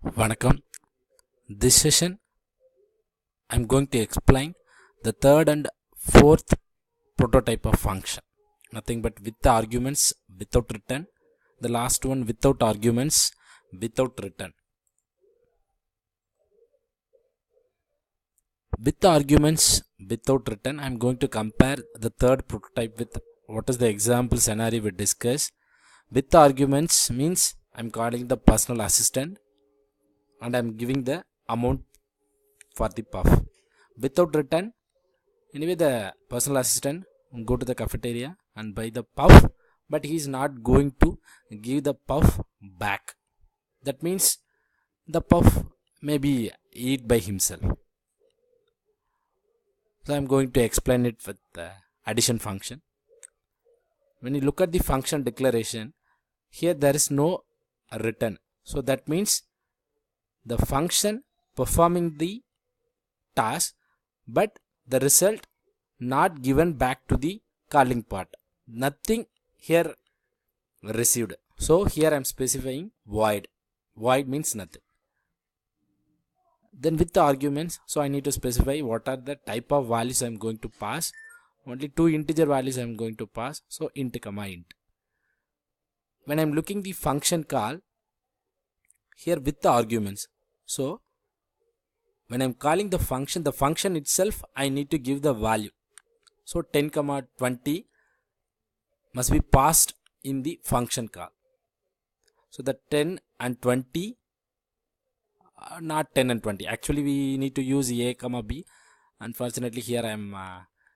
Vanakkam. This session I am going to explain the third and fourth prototype of function. Nothing but with the arguments without return. The last one without arguments without return. With the arguments without return, I am going to compare the third prototype with what is the example scenario we discussed. With the arguments means I am calling the personal assistant and I am giving the amount for the puff. Without return, anyway the personal assistant will go to the cafeteria and buy the puff, but he is not going to give the puff back. That means the puff may be eat by himself. So I am going to explain it with the addition function. When you look at the function declaration, here there is no return. So that means the function performing the task, but the result not given back to the calling part. Nothing here received. So here I am specifying void. Void means nothing. Then with the arguments, so I need to specify what are the type of values I am going to pass. Only two integer values I am going to pass. So int comma int. When I am looking the function call, here with the arguments. So when I am calling the function itself, I need to give the value. So 10 comma 20 must be passed in the function call. So the 10 and 20, not 10 and 20. Actually, we need to use a comma b. Unfortunately, here I am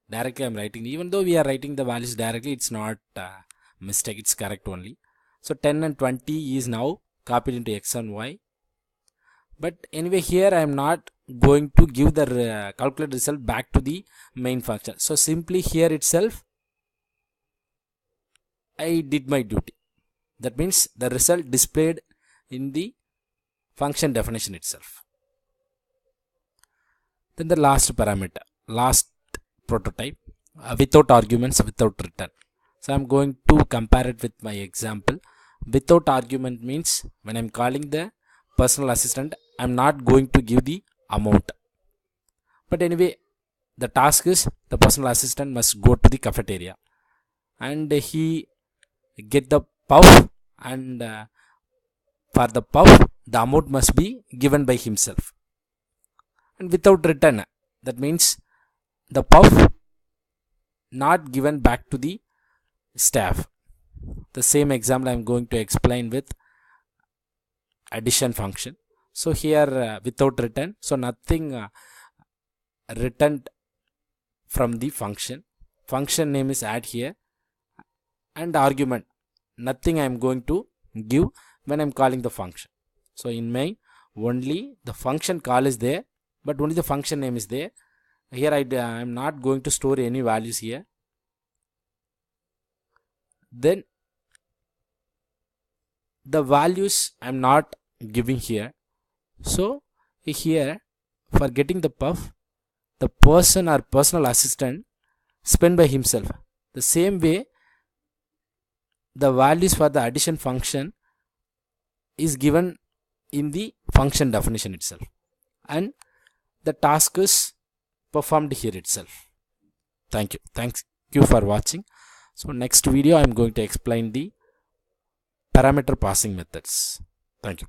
directly I am writing. Even though we are writing the values directly, it's not mistake. It's correct only. So 10 and 20 is now copied into x and y. But anyway, here I am not going to give the calculated result back to the main function. So simply here itself, I did my duty. That means the result displayed in the function definition itself. Then the last parameter, last prototype, without arguments, without return. So I am going to compare it with my example. Without argument means when I am calling the personal assistant, I am not going to give the amount. But anyway, the task is the personal assistant must go to the cafeteria and he get the puff, and for the puff the amount must be given by himself. And without return, that means the puff not given back to the staff. The same example I am going to explain with addition function. So here without return, so nothing returned from the function. Function name is add here, and argument nothing I am going to give when I am calling the function. So in main only the function call is there, but only the function name is there. Here I am not going to store any values here. Then the values I am not giving here. So here for getting the puff, the person or personal assistant spent by himself. The same way the values for the addition function is given in the function definition itself, and the task is performed here itself. Thank you for watching. So next video I am going to explain the parameter passing methods. Thank you.